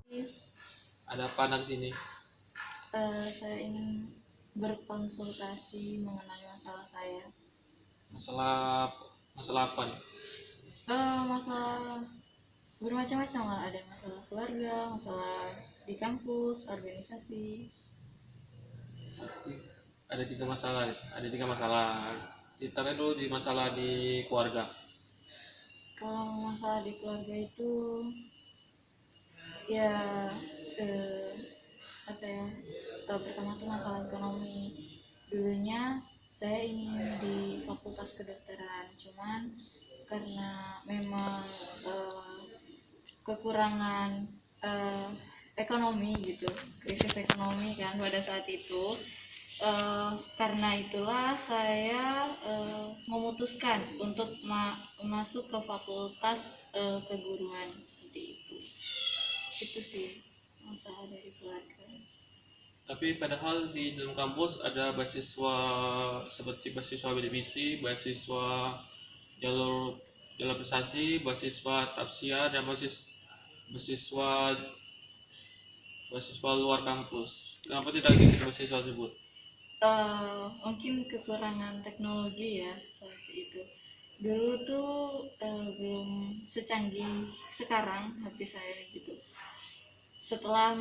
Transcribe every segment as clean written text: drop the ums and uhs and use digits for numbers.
Ada apa anak sini? Saya ingin berkonsultasi mengenai masalah saya. Masalah masalah apa nih? Masalah bermacam-macam lah, ada masalah keluarga, masalah di kampus, organisasi. Ada tiga masalah. Ada tiga masalah. Kita kan dulu di masalah di keluarga. Kalau masalah di keluarga itu ya eh, apa ya, pertama tuh masalah ekonomi. Dulunya saya ingin di fakultas kedokteran, cuman karena memang kekurangan eh, ekonomi gitu, krisis ekonomi kan pada saat itu. Karena itulah saya memutuskan untuk masuk ke fakultas keguruan seperti itu sih masalah dari keluarga. Tapi padahal di dalam kampus ada beasiswa seperti beasiswa bidik misi, beasiswa jalur jalur prestasi, beasiswa tafsiah dan beasiswa beasiswa luar kampus. Kenapa tidak diikuti beasiswa tersebut? Mungkin kekurangan teknologi ya seperti itu. Dulu tuh belum secanggih sekarang HP saya gitu. Setelah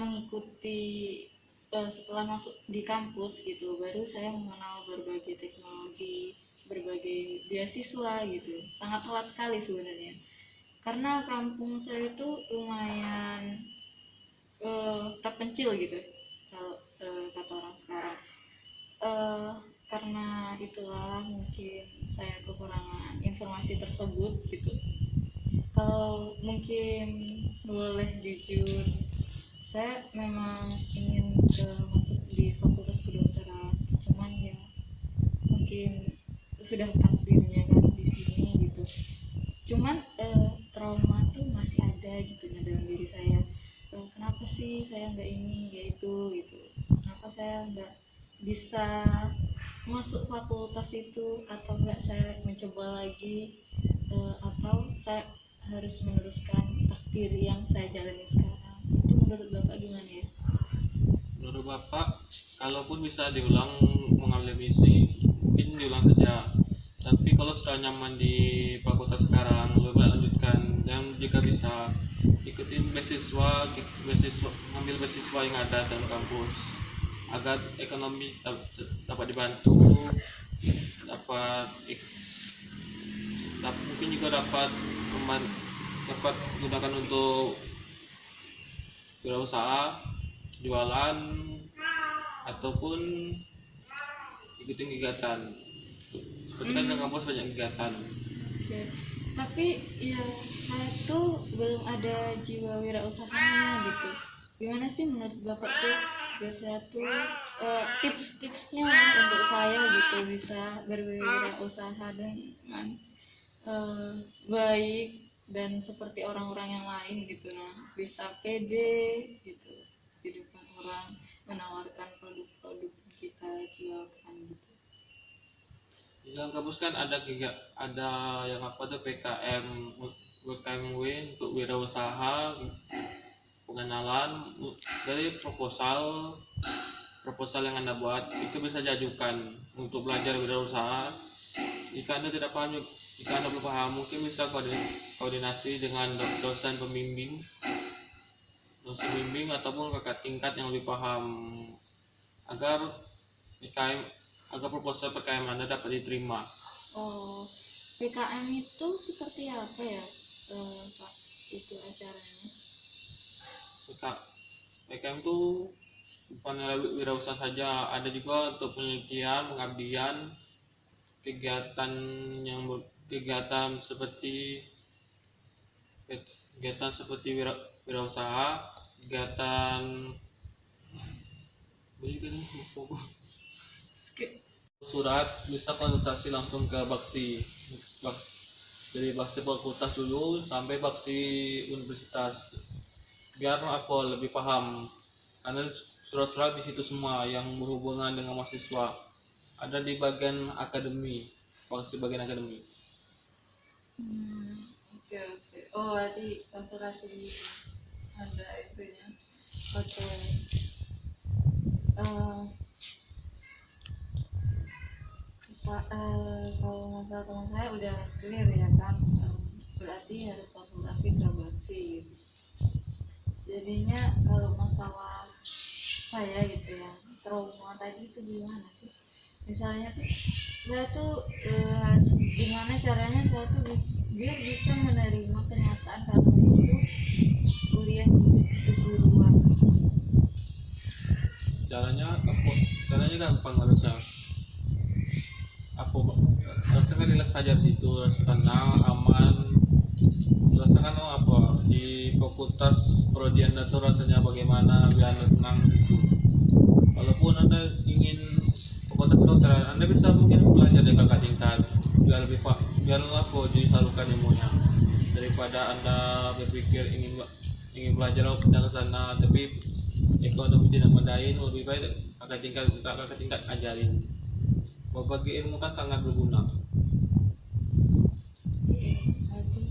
setelah masuk di kampus gitu, baru saya mengenal berbagai teknologi, berbagai beasiswa gitu. Sangat telat sekali sebenarnya, karena kampung saya itu lumayan terpencil gitu kalau kata orang sekarang. eh, karena itulah mungkin saya kekurangan informasi tersebut gitu. Kalau mungkin boleh jujur, saya memang ingin masuk di fakultas kedokteran, cuman ya mungkin sudah takdirnya kan di sini gitu. Cuman trauma tuh masih ada gitu nah dalam diri saya. Kenapa sih saya nggak ini nggak itu gitu, kenapa saya nggak bisa masuk fakultas itu, atau enggak saya mencoba lagi, atau saya harus meneruskan takdir yang saya jalani sekarang. Itu menurut bapak gimana ya? Menurut Bapak, kalaupun bisa diulang mengambil misi, mungkin diulang saja. Tapi kalau sudah nyaman di fakultas sekarang, lebih baik lanjutkan. Dan jika bisa, ikutin beasiswa, ambil beasiswa yang ada dalam kampus, agar ekonomi dapat dibantu, dapat mungkin juga dapat gunakan untuk berusaha, jualan, ataupun ikutin kegiatan. Seperti kan di kampus banyak kegiatan. Oke. Tapi ya saya tuh belum ada jiwa wirausahanya gitu. Gimana sih menurut bapak tuh biasanya tuh tips-tipsnya lah untuk saya gitu bisa berwirausaha dengan eh, baik dan seperti orang-orang yang lain gitu, nah bisa pede gitu di depan orang, menawarkan produk-produk yang kita jualkan gitu. Di dalam kampus kan ada yang apa tuh PKMW untuk wirausaha, pengenalan dari proposal yang Anda buat itu bisa diajukan untuk belajar wirausaha. Jika Anda belum paham, mungkin bisa koordinasi dengan dosen bimbing ataupun kakak tingkat yang lebih paham agar PKM agar proposal PKM Anda dapat diterima. Oh, PKM itu seperti apa ya, Pak? Itu acaranya? PKM itu bukan wirausaha saja, ada juga untuk penelitian, pengabdian, kegiatan kegiatan seperti wirausaha, kegiatan Skip. surat bisa konsultasi langsung ke Baksi, dari Baksi fakultas dulu sampai Baksi universitas, biar aku lebih paham, karena surat-surat di situ semua yang berhubungan dengan mahasiswa ada di bagian akademi, Baksi bagian akademi. Oke oke. Oh berarti konsultasi gitu. ada itunya. Oke. Eh, kalau masalah teman saya udah clear ya kan. Berarti harus konsultasi ke Baksi gitu. Jadinya kalau masalah saya gitu ya, trauma tadi itu gimana sih? Misalnya tuh saya tuh gimana caranya saya tuh biar bisa menerima kenyataan kalau saya itu kuliah di keguruan. Caranya gampang harusnya. Aku rasakan rileks saja di situ, rasakan tenang, aman, rasakan apa di fakultas prodi Anda tuh rasanya bagaimana biar Anda tenang gitu. Walaupun Anda ingin fakultas kedokteran, Anda bisa mungkin belajar di kakak tingkat biar lebih biar apa disalurkan ilmunya daripada Anda berpikir ingin belajar pindah ke sana tapi ekonomi tidak mendain. Lebih baik kakak tingkat ajarin. Berbagi ilmu kan sangat berguna. Berarti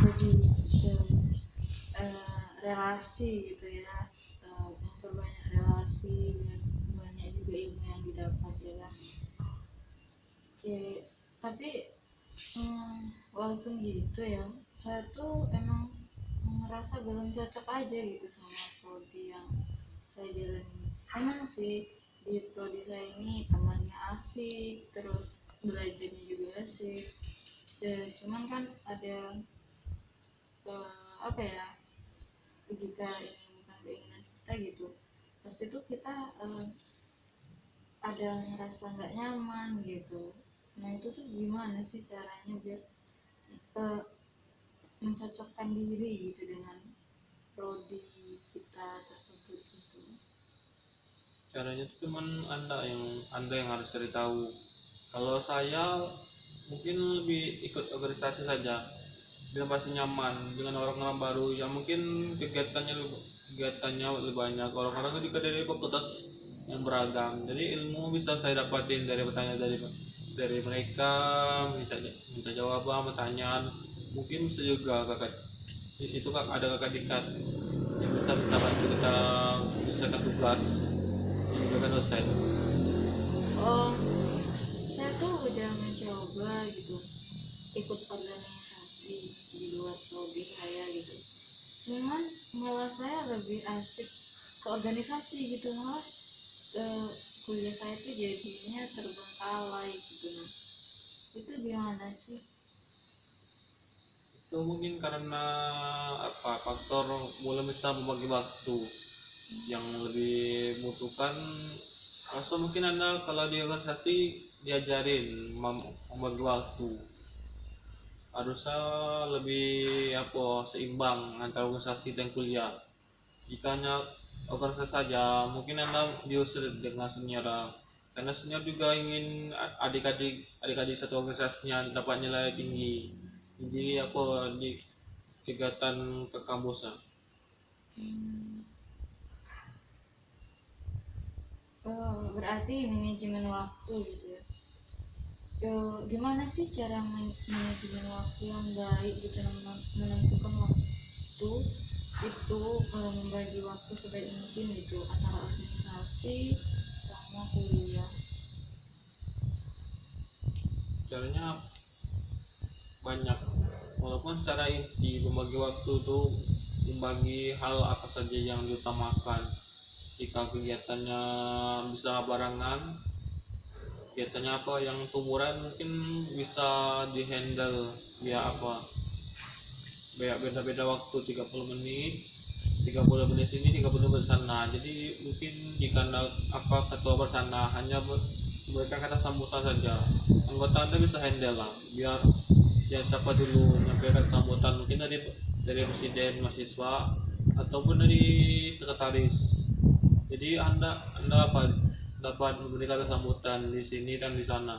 lebih ke relasi gitu ya, memperbanyak relasi dan banyak juga ilmu yang didapat ya kan. Oke, tapi walaupun gitu ya, saya tuh emang merasa belum cocok aja gitu sama prodi yang saya jalani. Emang sih di prodi saya ini temannya asik, terus belajarnya juga asik. Ya, cuman kan ada apa ya, jika ini bukan keinginan kita gitu, pasti tuh kita ada ngerasa nggak nyaman gitu. Nah itu tuh gimana sih caranya biar uh, mencocokkan diri gitu dengan prodi kita tersebut gitu. Caranya itu cuman anda yang harus cari tahu. Kalau saya mungkin lebih ikut organisasi saja biar pasti nyaman dengan orang-orang baru yang mungkin kegiatannya lebih banyak, orang-orang juga dari fakultas yang beragam, jadi ilmu bisa saya dapatin dari bertanya dari mereka, minta jawaban pertanyaan. Mungkin bisa juga kakak di situ ada kakak tingkat yang bisa minta bantu kita bisa tugas yang juga kan dosen. Oh, saya tuh udah mencoba gitu ikut organisasi di luar prodi saya gitu, cuman malah saya lebih asik ke organisasi gitu, malah kuliah saya tuh jadinya terbengkalai gitu. Nah itu gimana sih? Itu mungkin karena apa faktor belum bisa membagi waktu yang lebih membutuhkan. Rasa mungkin anda kalau di organisasi diajarin membagi waktu, harusnya lebih apa seimbang antara organisasi dan kuliah. Jika hanya organisasi saja mungkin anda diusir dengan senior, karena senior juga ingin adik-adik satu organisasinya dapat nilai tinggi. Jadi apa di kegiatan ke kampusnya. Hmm, berarti manajemen waktu gitu ya. Gimana sih cara manajemen waktu yang baik gitu, menentukan waktu itu, membagi waktu sebaik mungkin gitu antara organisasi sama kuliah. Caranya banyak, walaupun secara inti membagi waktu itu membagi hal apa saja yang diutamakan. Jika kegiatannya bisa barengan, kegiatannya apa yang tumuran mungkin bisa dihandle ya apa beda-beda waktu 30 menit, 30 menit sini 30 menit sana. Jadi mungkin jika apa ketua bersana hanya memberikan kata sambutan saja, anggota anda bisa handle lah biar ya siapa dulu menyampaikan sambutan, mungkin dari presiden mahasiswa ataupun dari sekretaris. Jadi anda dapat memberikan sambutan di sini dan di sana.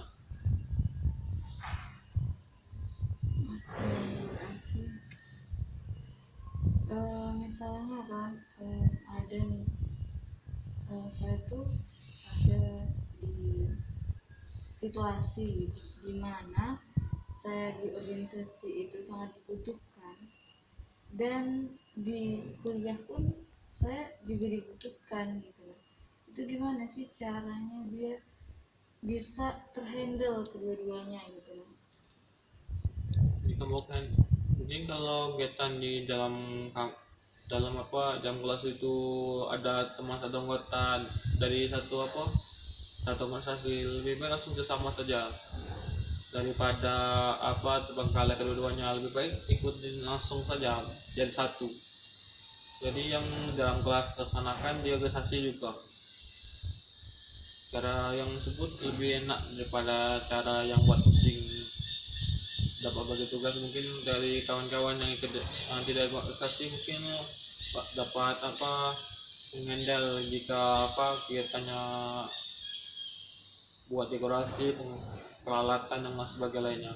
Misalnya kan, ada nih, saya tuh ada di situasi di mana saya di organisasi itu sangat dibutuhkan, dan di kuliah pun saya juga dibutuhkan gitu. Itu gimana sih caranya biar bisa terhandle kedua-duanya gitu? Jika bukan mungkin kalau kegiatan di dalam apa dalam kelas itu ada teman satu anggota dari satu organisasi, lebih baik langsung bersama saja daripada apa terbengkalai kedua-duanya. Lebih baik ikutin langsung saja jadi satu, jadi yang dalam kelas laksanakan di organisasi juga. Cara yang tersebut lebih enak daripada cara yang buat pusing dapat bagi tugas mungkin dari kawan-kawan yang tidak buat organisasi, mungkin dapat apa mengendal jika apa kegiatannya buat dekorasi, peralatan dan sebagainya lainnya.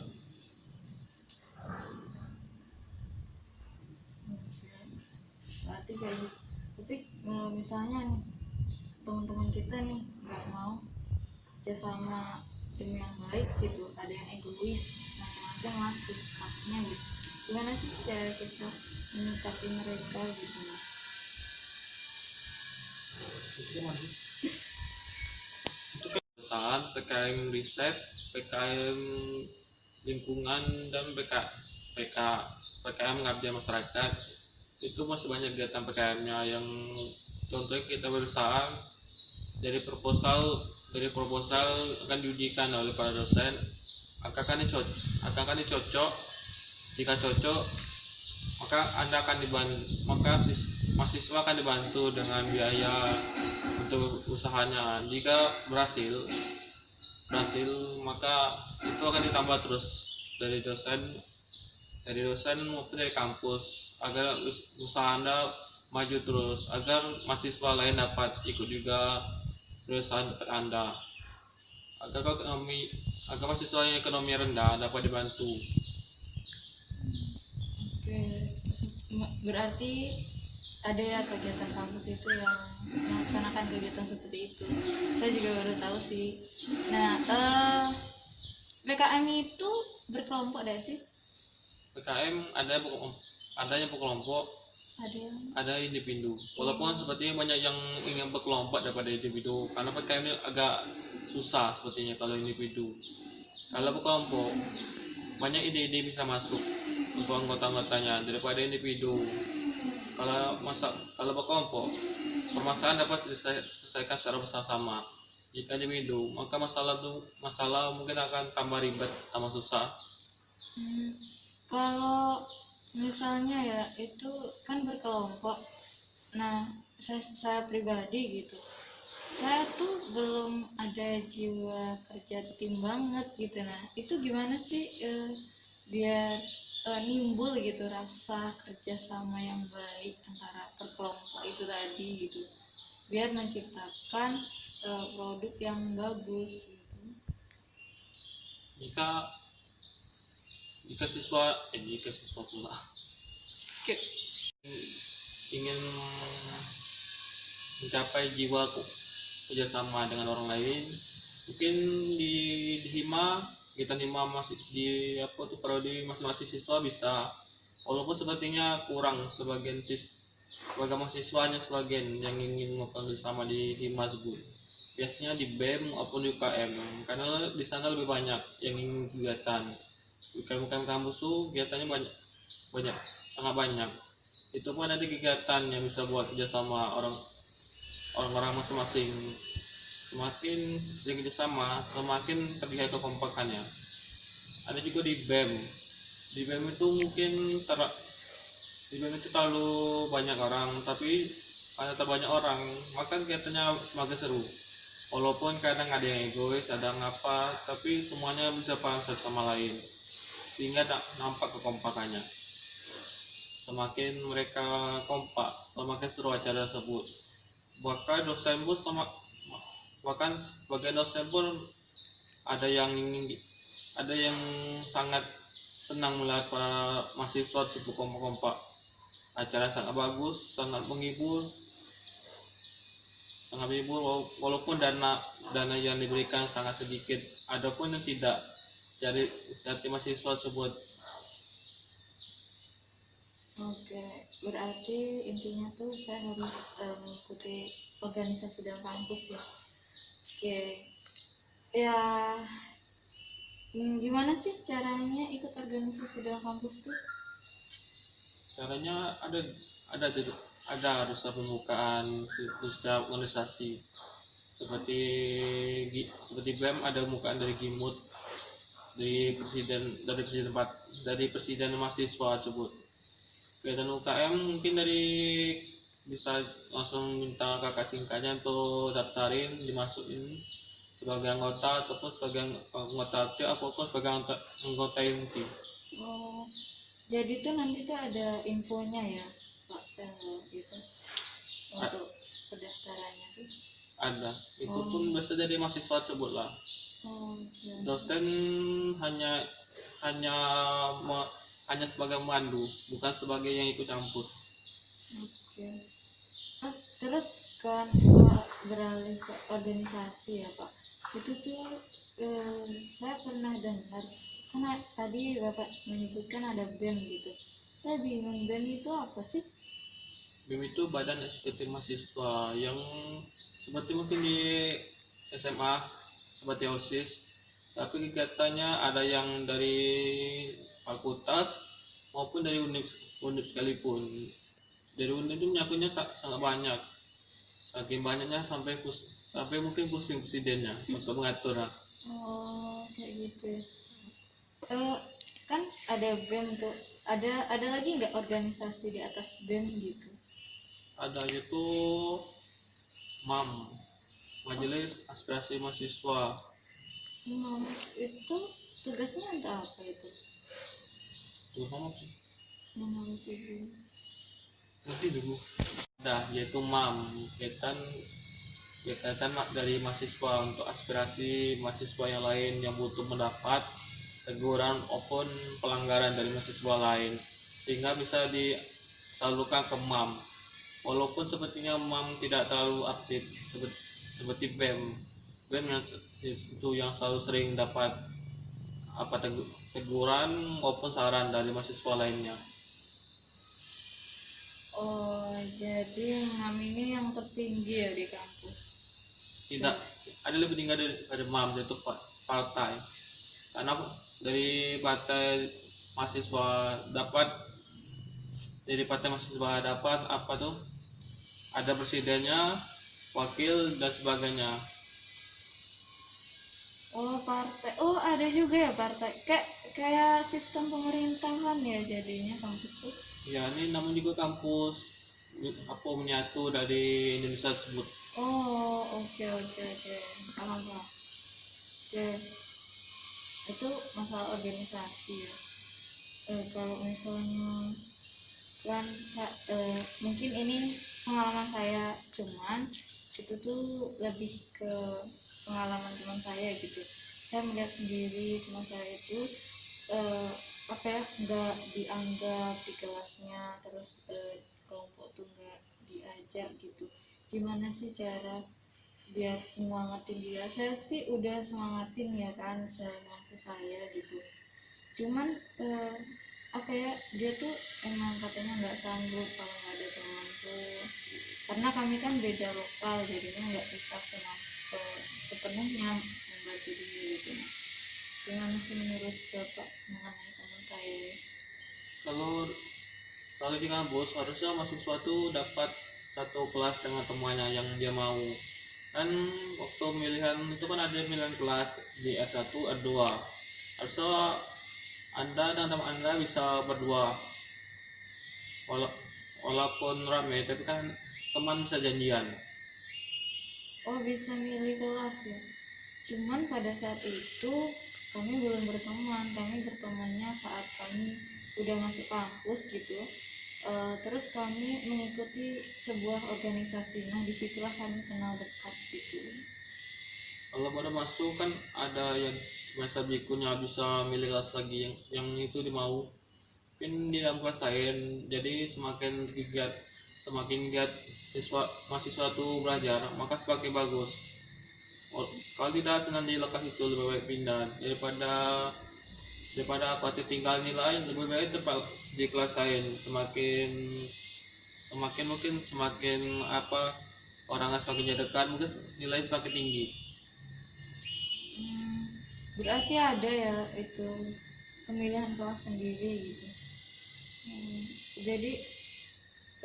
Berarti kayak gitu. Tapi misalnya nih teman-teman kita nih nggak mau kerjasama tim yang baik gitu, ada yang egois macam-macam lah sikapnya gitu, gimana sih cara kita menyikapi mereka gitu? Nah, Itu mana sih? Perusahaan, PKM riset, PKM lingkungan, dan PKM mengabdi masyarakat. Itu masih banyak kegiatan PKM-nya yang contohnya kita berusaha dari proposal akan diujikan oleh para dosen, akan dicocok. Jika cocok, maka mahasiswa akan dibantu dengan biaya untuk usahanya. Jika berhasil maka itu akan ditambah terus dari dosen maupun dari kampus, agar usaha Anda maju terus, agar mahasiswa lain dapat ikut juga perusahaan tempat Anda, agar mahasiswa yang ekonomi rendah dapat dibantu. oke, berarti ada ya kegiatan kampus itu yang melaksanakan kegiatan seperti itu. Saya juga baru tahu sih. Nah, PKM itu berkelompok deh sih? PKM adanya berkelompok, Ada yang ada individu. Walaupun sepertinya banyak yang ingin berkelompok daripada individu, karena PKM ini agak susah sepertinya kalau individu. Kalau berkelompok, banyak ide-ide bisa masuk untuk anggota-anggotanya daripada individu. Kalau berkelompok, permasalahan dapat diselesaikan secara bersama-sama. Jika individu, maka masalah mungkin akan tambah ribet, tambah susah. kalau misalnya ya itu kan berkelompok. Nah, saya pribadi gitu, saya tuh belum ada jiwa kerja tim banget gitu. Nah, itu gimana sih biar nimbul gitu rasa kerjasama yang baik antara perkelompok itu tadi gitu, biar menciptakan produk yang bagus gitu. Jika jika siswa pula Skip. ingin mencapai jiwa kerjasama dengan orang lain, mungkin di hima kita masih di apa tuh prodi masing-masing siswa bisa, walaupun sepertinya kurang sebagian mahasiswanya, sebagian yang ingin melakukan bersama di hima tersebut biasanya di BEM maupun di UKM, karena di sana lebih banyak yang ingin kegiatan. UKM kampus tuh kegiatannya banyak sangat banyak. Itu pun ada kegiatan yang bisa buat kerjasama orang-orang masing-masing. Semakin sering kerjasama, semakin terlihat kekompakannya. Ada juga di BEM. Di BEM itu di BEM itu terlalu banyak orang, tapi karena terlalu banyak orang, maka kegiatannya semakin seru. Walaupun kadang ada yang egois, ada yang apa, tapi semuanya bisa paham satu sama lain, sehingga nampak kekompakannya. Semakin mereka kompak, semakin seru acara tersebut. Bahkan sebagian dosen pun ada yang sangat senang melihat para mahasiswa tersebut kompak-kompak. Acara sangat bagus, sangat menghibur, walaupun dana yang diberikan sangat sedikit, adapun yang tidak dari inisiatif mahasiswa tersebut. Oke, berarti intinya tuh saya harus mengikuti organisasi dalam kampus ya. Oke, ya, gimana sih caranya ikut organisasi dalam kampus tuh? Caranya ada tidak ada harus pembukaan di setiap organisasi, seperti seperti BEM ada pembukaan dari Gimut, dari presiden mahasiswa tersebut. Kegiatan UKM mungkin dari bisa langsung minta kakak tingkatnya untuk daftarin dimasukin sebagai anggota ataupun sebagai anggota aktif ataupun sebagai anggota inti. Oh, jadi tuh nanti tuh ada infonya ya, Pak, gitu untuk pendaftarannya tuh. Ada itu pun bisa dari mahasiswa tersebut lah. Oke. Dosen hanya hanya hanya sebagai pemandu, bukan sebagai yang ikut campur. Oke. Terus kan kalau beralih ke organisasi ya Pak, itu tuh saya pernah dengar, karena tadi Bapak menyebutkan ada BEM gitu. Saya bingung, BEM itu apa sih? BEM itu badan eksekutif mahasiswa yang seperti mungkin di SMA seperti OSIS, tapi kegiatannya ada yang dari fakultas maupun dari univ sekalipun. Dari univ itu menyakunya sangat banyak, saking banyaknya sampai mungkin pusing presidennya untuk mengatur. Oh, kayak gitu. Eh, kan ada BEM tuh. Ada lagi nggak organisasi di atas BEM gitu? Ada itu MAM, Majelis Aspirasi Mahasiswa. Itu tugasnya untuk apa itu? Tuh MAM sih Mengawasi BEM. nanti dulu. Nah, yaitu MAM, kegiatan dari mahasiswa untuk aspirasi mahasiswa yang lain yang butuh mendapat teguran maupun pelanggaran dari mahasiswa lain, sehingga bisa disalurkan ke MAM. Walaupun sepertinya MAM tidak terlalu aktif seperti BEM. BEM itu yang selalu sering dapat teguran maupun saran dari mahasiswa lainnya. Oh, jadi MAM ini yang tertinggi ya di kampus? Tidak, ada lebih tinggi dari MAM, yaitu partai. Karena dari partai mahasiswa dapat apa tuh, ada presidennya, wakil dan sebagainya. Oh, partai. Oh, ada juga ya partai. Kayak sistem pemerintahan ya jadinya kampus tuh. Ya, ini namun juga kampus menyatu dari Indonesia tersebut. Oh, oke oke oke. Paham paham. Oke. Itu masalah organisasi ya. Kalau misalnya kan mungkin ini pengalaman saya, cuman itu tuh lebih ke pengalaman teman saya gitu. Saya melihat sendiri teman saya itu apa ya, nggak dianggap di kelasnya, terus kelompok tuh nggak diajak gitu. Gimana sih cara biar nyemangatin dia? Saya sih udah semangatin ya kan semampu saya gitu, cuman apa ya, dia tuh emang katanya nggak sanggup kalau nggak ada teman tuh, karena kami kan beda lokal jadinya nggak bisa sepenuhnya membantu dia gitu. Gimana sih menurut Bapak mengenai teman saya? Kalau kalau di kampus harusnya mahasiswa tuh dapat satu kelas dengan temannya yang dia mau. Kan waktu pemilihan itu kan ada pemilihan kelas di S1 R2. Harusnya Anda dan teman Anda bisa berdua. Walaupun rame tapi kan teman bisa janjian. Oh, bisa milih kelas ya, cuman pada saat itu kami belum berteman. Kami bertemannya saat kami udah masuk kampus gitu. Terus kami mengikuti sebuah organisasi, nah disitulah kami kenal dekat gitu. Kalau pada masuk kan ada yang masa berikutnya bisa milih kelas lagi yang itu dimau. Mungkin di dalam kelas lain, jadi semakin giat mahasiswa itu belajar, maka semakin bagus. Kalau tidak senang di lokasi itu lebih baik pindah daripada daripada apa tinggal nilai, lebih baik tetap di kelas lain. Semakin semakin mungkin semakin apa orangnya semakin dekat, mungkin nilai semakin tinggi. Hmm, berarti ada ya itu pemilihan kelas sendiri gitu. Hmm, jadi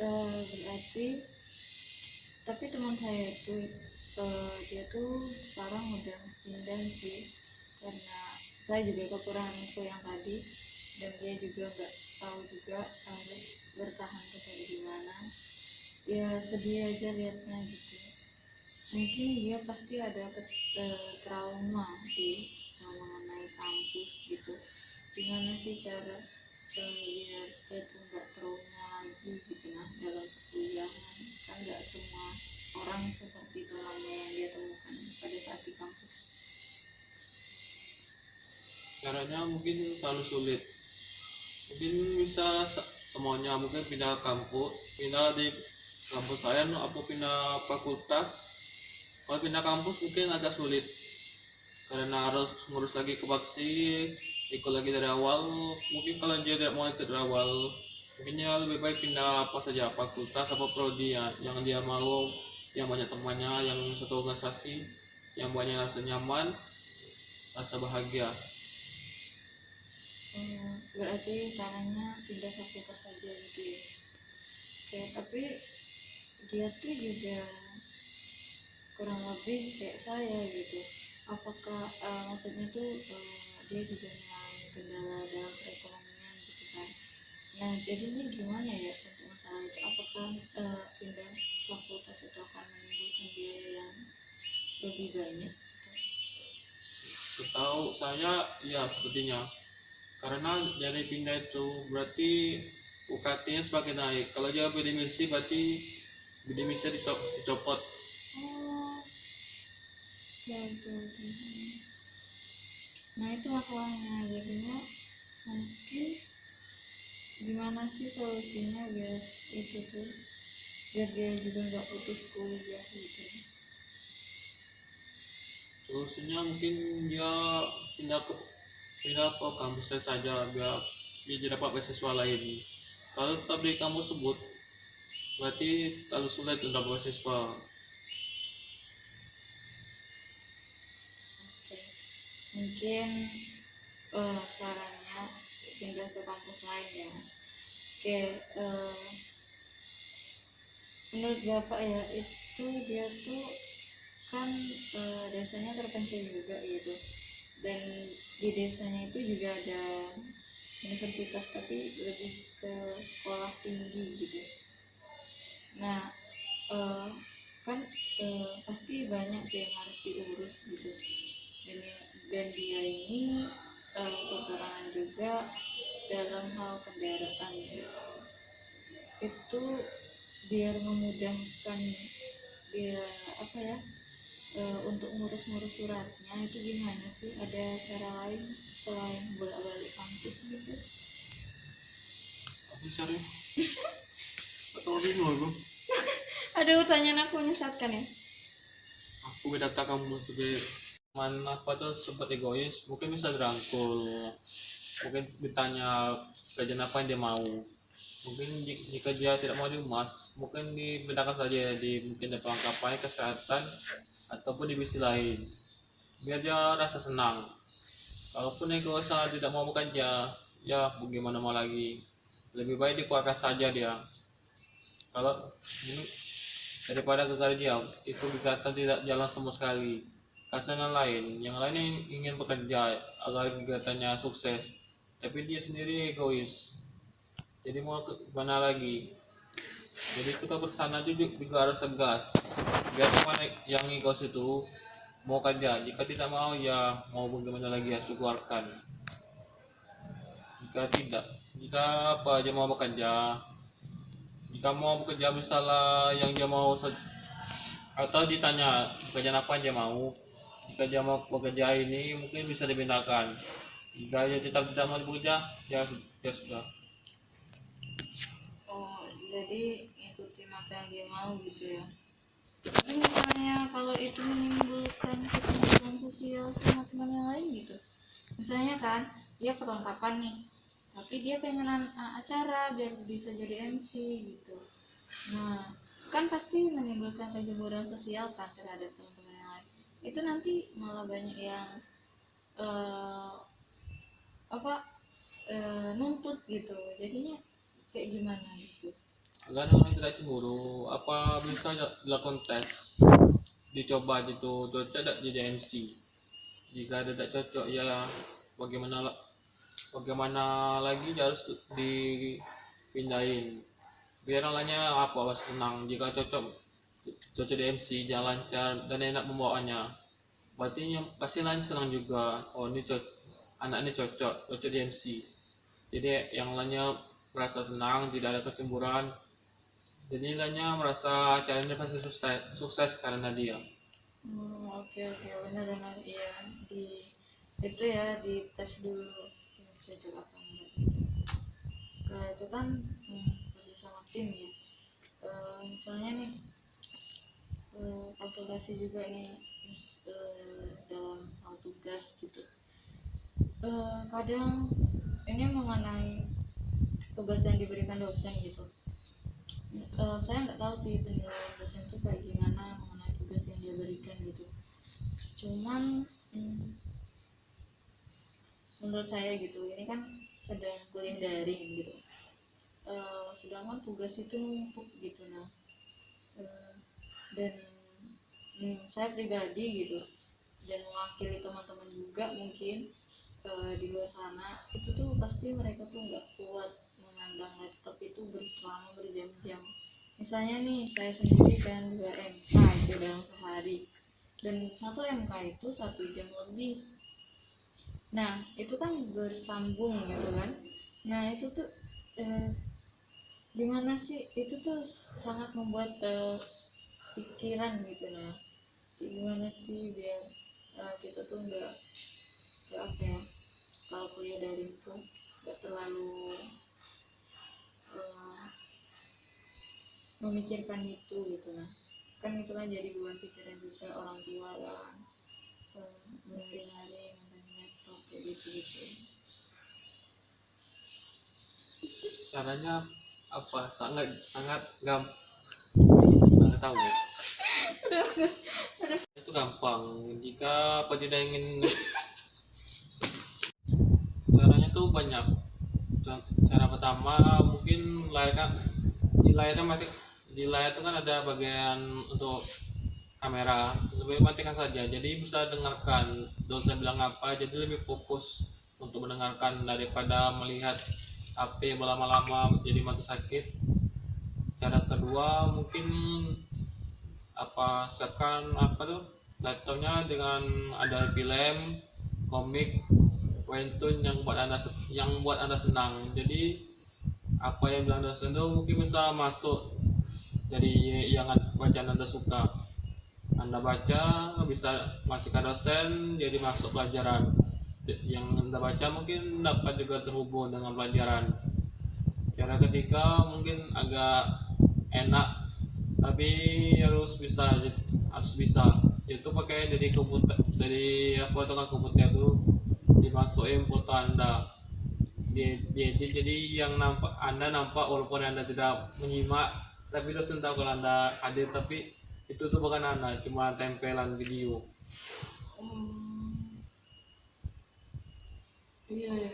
berarti tapi teman saya itu dia tuh sekarang udah pindah sih, karena saya juga kekurangan info yang tadi, dan dia juga nggak tahu juga harus bertahan tuh kayak gimana. Ya sedih aja liatnya gitu. Mungkin dia pasti ada trauma sih mengenai kampus gitu. Gimana sih cara biar dia tuh nggak trauma lagi gitu nah dalam perkuliahan, kan nggak semua orang seperti temannya yang dia temukan pada saat di kampus. Caranya mungkin terlalu sulit, mungkin bisa semuanya, mungkin pindah kampus, pindah di kampus lain apa pindah fakultas. Kalau pindah kampus mungkin agak sulit karena harus ngurus lagi ke Baksi, ikut lagi dari awal. Mungkin kalau dia tidak mau ikut dari awal, mungkin ya lebih baik pindah apa saja fakultas apa prodi ya, yang dia mau, yang banyak temannya, yang satu organisasi, yang banyak rasa nyaman, rasa bahagia. Berarti sarannya pindah fakultas saja gitu ya. Oke, tapi dia tuh juga kurang lebih kayak saya gitu. Apakah maksudnya tuh dia juga mengalami kendala dalam perekonomian gitu kan. Nah jadinya gimana ya untuk masalah itu, apakah pindah fakultas itu akan menimbulkan biaya yang lebih banyak gitu? Setahu saya ya sepertinya, karena dari pindah itu berarti UKT-nya semakin naik. Kalau dia beda misi berarti beda misi dicopot. Oh, oke oke oke. Nah itu masalahnya, jadinya mungkin gimana sih solusinya biar itu tuh, biar dia juga nggak putus kuliah gitu. Solusinya mungkin dia pindah ke kampus lain saja biar dia dapat beasiswa lain. Kalau tetap di kampus tersebut berarti terlalu sulit untuk dapat beasiswa. Oke, mungkin sarannya pindah ke kampus lain ya mas. Oke, menurut bapak ya itu dia tuh kan desanya terpencil juga gitu, dan di desanya itu juga ada universitas tapi lebih ke sekolah tinggi gitu. Nah eh, kan pasti banyak tuh yang harus diurus gitu, dan, dan dia ini kekurangan juga dalam hal kendaraan gitu. Itu biar memudahkan dia apa ya, untuk ngurus-ngurus suratnya itu gimana sih, ada cara lain selain bolak-balik kampus gitu? Aku cari atau bingung aku. Ada pertanyaan aku menyesatkan ya. Aku data kampus sebagai mana apa tuh sempat egois, mungkin bisa dirangkul, mungkin ditanya kerjaan apa yang dia mau. Mungkin jika dia tidak mau di humas, mungkin dibedakan saja di mungkin di perlengkapannya kesehatan ataupun di misi lain biar dia rasa senang. Kalaupun egois tidak mau bekerja, ya bagaimana mau lagi, lebih baik dikeluarkan saja dia. Kalau ini daripada gagal dia itu kegiatan tidak jalan sama sekali. Kasihan yang lain ingin bekerja agar kegiatannya sukses, tapi dia sendiri egois. Jadi mau ke mana lagi? Jadi itu kebersamaan juga harus tegas. Biar mana yang egois itu mau kerja, jika tidak mau ya mau bagaimana lagi harus dikeluarkan. Jika tidak, jika apa aja mau bekerja, jika mau bekerja misalnya yang dia mau atau ditanya pekerjaan apa yang dia mau, jika dia mau bekerja ini mungkin bisa dipindahkan, jika dia tetap tidak mau bekerja ya, ya sudah. Oh jadi ngikutin apa yang dia mau gitu ya. Tapi misalnya kalau itu menimbulkan kecemburuan sosial sama teman yang lain gitu, misalnya kan dia perlengkapan nih, tapi dia pengen acara biar bisa jadi MC gitu. Nah, kan pasti menimbulkan kejemuran sosial kan terhadap teman-teman yang lain. Itu nanti malah banyak yang eh, apa nuntut gitu. Jadinya kayak gimana gitu. Agar orang tidak cemburu, apa bisa dilakukan tes, dicoba gitu, cocok tidak jadi MC. Jika tidak cocok ya bagaimana bagaimana lagi dia harus dipindahin. Biar lainnya apa senang. Jika cocok cocok di MC, jalan lancar dan enak membawaannya. Berarti yang pasti lain senang juga. Oh ini anak ini cocok di MC. Jadi yang lainnya merasa tenang, tidak ada kecemburuan. Jadi lainnya merasa acaranya pasti sukses karena dia. Oke oke, benar-benar iya, di itu ya, di tes dulu cocok apa enggak gitu. Itu kan kerja sama tim ya. Misalnya nih konsultasi juga nih dalam hal tugas gitu. Kadang ini mengenai tugas yang diberikan dosen gitu. Saya nggak tahu sih penilaian dosen itu kayak gimana mengenai tugas yang dia berikan gitu. Cuman menurut saya gitu, ini kan sedang kuliah daring gitu. Sedangkan tugas itu numpuk gitu. Nah, dan saya pribadi gitu, dan mewakili teman-teman juga mungkin di luar sana, itu tuh pasti mereka tuh nggak kuat memandang laptop itu selama berjam-jam. Misalnya nih saya sendiri kan 2 MK itu dalam sehari, dan 1 MK itu 1 jam lebih. Nah itu kan bersambung gitu kan. Nah itu tuh gimana sih, itu tuh sangat membuat pikiran gitu. Nah gimana sih biar kita tuh nggak apa ya, kalau kuliah daring itu nggak terlalu memikirkan itu gitu. Nah kan itu kan jadi beban pikiran juga orang tua kan, berhari-hari nonton laptop kayak gitu. Caranya apa? Sangat sangat nggak tahu ya. Itu gampang. Jika apa tidak ingin, caranya tuh banyak. Cara pertama mungkin di layar itu kan ada bagian untuk kamera, lebih matikan saja, jadi bisa dengarkan dosen bilang apa, jadi lebih fokus untuk mendengarkan daripada melihat HP berlama-lama jadi mata sakit. Cara kedua mungkin siapkan laptopnya dengan ada film, komik, webtoon yang buat anda senang. Jadi apa yang bilang dosen itu mungkin bisa masuk dari yang bacaan anda suka. Anda baca bisa masukkan dosen jadi masuk pelajaran. Yang anda baca mungkin dapat juga terhubung dengan pelajaran. Cara ketiga mungkin agak enak tapi harus bisa itu pakai dari komputer, dari potongan komputer itu dimasukin foto anda jadi yang anda nampak walaupun anda tidak menyimak, tapi dosen tahu kalau anda hadir, tapi itu tuh bukan anda, cuma tempelan video. Iya.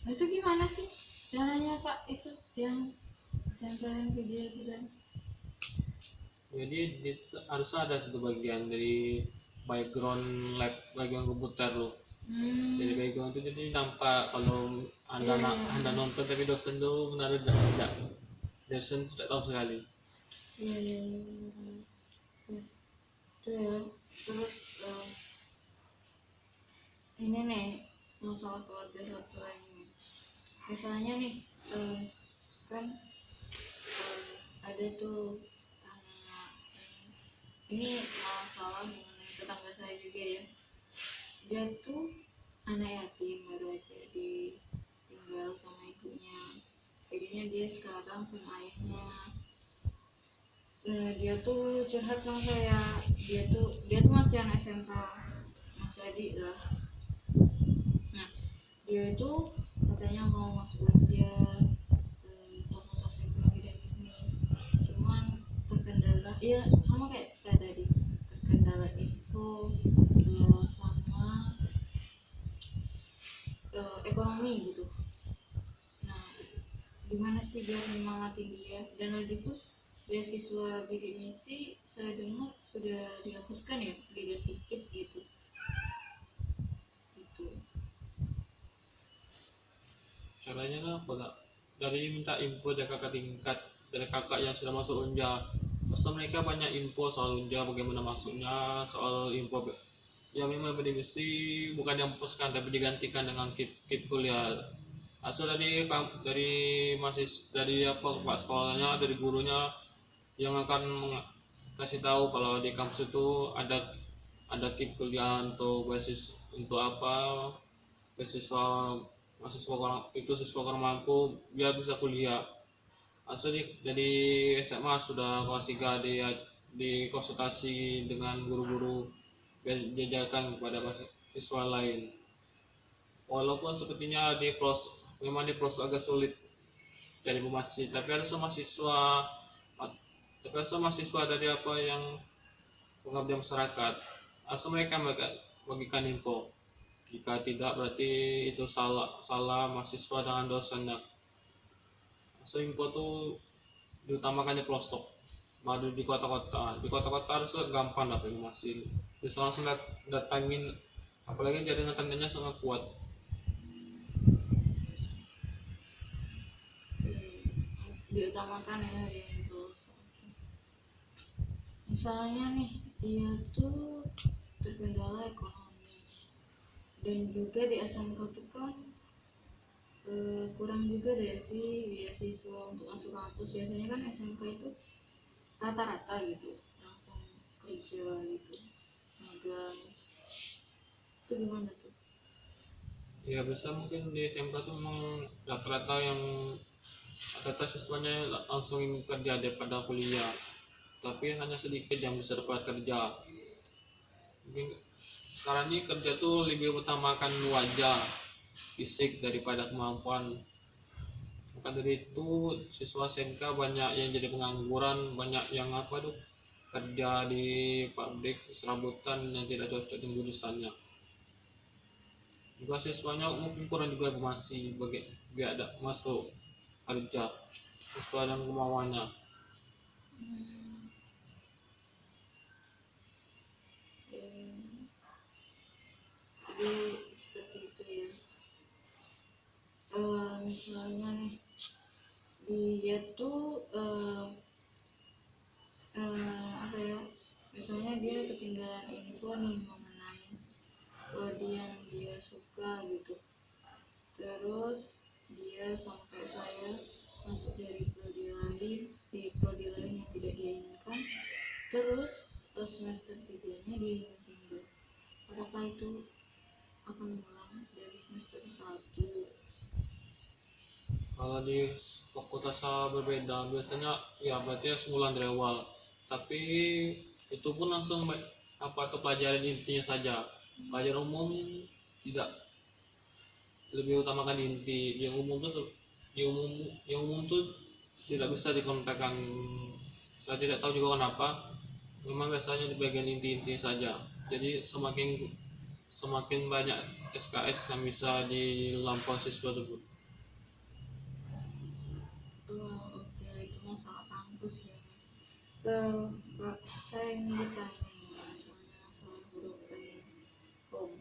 Nah itu gimana sih caranya Pak, itu yang tempelan video itu kan? Jadi harus ada satu bagian dari bagian komputer lo. Jadi background itu jadi nampak kalau anda nonton, tapi dosen tuh menaruh tidak, dosen tidak tahu sekali. Iya. Itu ya. Terus ini nih masalah keluarga satu lagi. Misalnya nih kan ada tuh anak, ini masalah mengenai tetangga saya juga ya. Dia tuh anak yatim, baru aja ditinggal sama ibunya. Jadinya dia sekarang sama ayahnya. Dia tuh curhat sama saya. Dia tuh masih anak SMK, masih adik lah. Nah dia itu katanya mau masuk Unja, fakultas ekonomi dan bisnis, cuman terkendala ya sama kayak saya tadi, terkendala info sama ekonomi gitu. Nah, gimana sih biar nyemangatin dia? Dan lagi pun beasiswa bidik misi saya dengar sudah dihapuskan ya di Detikip gitu. Gitu. Caranya kan apa kak? Dari minta info dari kakak tingkat, dari kakak yang sudah masuk Unja. Masa mereka banyak info soal Unja, bagaimana masuknya, soal info ya memang mesti bukan dihapuskan tapi digantikan dengan kit kuliah. Asal dari dari apa pak sekolahnya, dari gurunya yang akan kasih tahu kalau di kampus itu ada kit kuliah untuk basis untuk apa beasiswa mahasiswa kurang itu siswa kurang mampu biar bisa kuliah. Asal dari SMA sudah kelas 3 di konsultasi dengan guru-guru biar diajarkan kepada siswa lain. Walaupun sepertinya memang di pros agak sulit cari pemasi, tapi ada mahasiswa dari apa yang pengabdian masyarakat. Asal mereka bagikan info. Jika tidak berarti itu salah mahasiswa dengan dosennya. Asal info tuh diutamakan di pelosok, baru di kota-kota. Di kota-kota harus gampang dapat informasi. Bisa langsung datangin, apalagi jaringan internetnya sangat kuat. Diutamakan ya itu. Misalnya nih dia tuh terkendala ekonomi dan juga di SMK tuh kan kurang juga deh sih beasiswa untuk masuk kampus. Biasanya kan SMK itu rata-rata gitu langsung kerja gitu, magang. Itu gimana tuh? Ya bisa mungkin di SMK tuh memang rata-rata siswanya langsung kerja daripada kuliah, tapi hanya sedikit yang bisa dapat kerja. Mungkin sekarang ini kerja tuh lebih utamakan wajah fisik daripada kemampuan. Maka dari itu siswa SMK banyak yang jadi pengangguran, banyak yang apa tuh kerja di pabrik serabutan yang tidak cocok dengan jurusannya. Juga siswanya mungkin kurang juga masih biar ada masuk kerja sesuai dengan kemauannya. Hmm, jadi seperti itu ya. Misalnya nih dia tuh apa ya, misalnya dia ketinggalan info nih mengenai prodi yang dia suka gitu, terus dia sampai saya masuk dari prodi lain, di prodi lain yang tidak dia inginkan, terus semester 3-nya dia ingin pindah, apakah itu akan mengulang dari semester 1? Kalau di fakultas berbeda biasanya ya berarti sebulan dari awal, tapi itu pun langsung apa tuh pelajaran intinya saja. Pelajaran umum tidak, lebih utamakan inti. Yang umum tuh tidak bisa dikontakkan. Saya tidak tahu juga kenapa, memang biasanya di bagian inti-inti saja. Jadi semakin semakin banyak SKS yang bisa dilampaui siswa tersebut. Oke, itu masalah kampus ya mas. Pak, saya ingin bertanya nih, misalnya masalah broken home,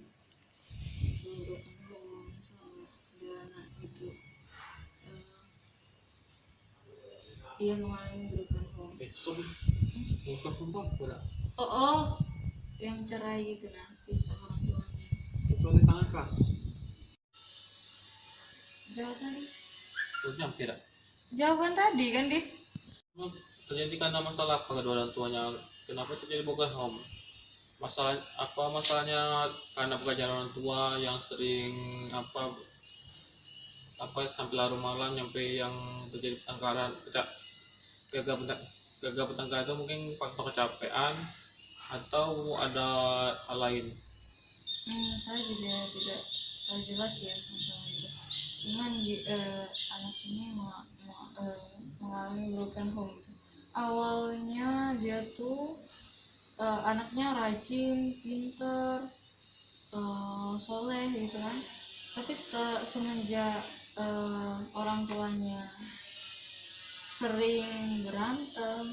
masalah dana itu, eh, ia mengalami broken home. So, bukan pembuat berat. Oh, yang cerai gitu nah, pisah orang tuanya. Itu di tangan kasus. Jawaban tadi, Itu tidak. jawaban tadi kan Dit? Terjadi karena masalah apa kedua orang tuanya. Kenapa terjadi broken home? Masalahnya karena pekerjaan orang tua yang sering apa sampai larut malam sampai yang terjadi pertengkaran, gagal gagal pertengkaran itu mungkin faktor kecapean atau ada hal lain. Saya juga tidak jelas ya masalah itu. Cuman anak ini mengalami broken home gitu. Awalnya dia tuh anaknya rajin, pinter, soleh gitu kan. Tapi semenjak orang tuanya sering berantem,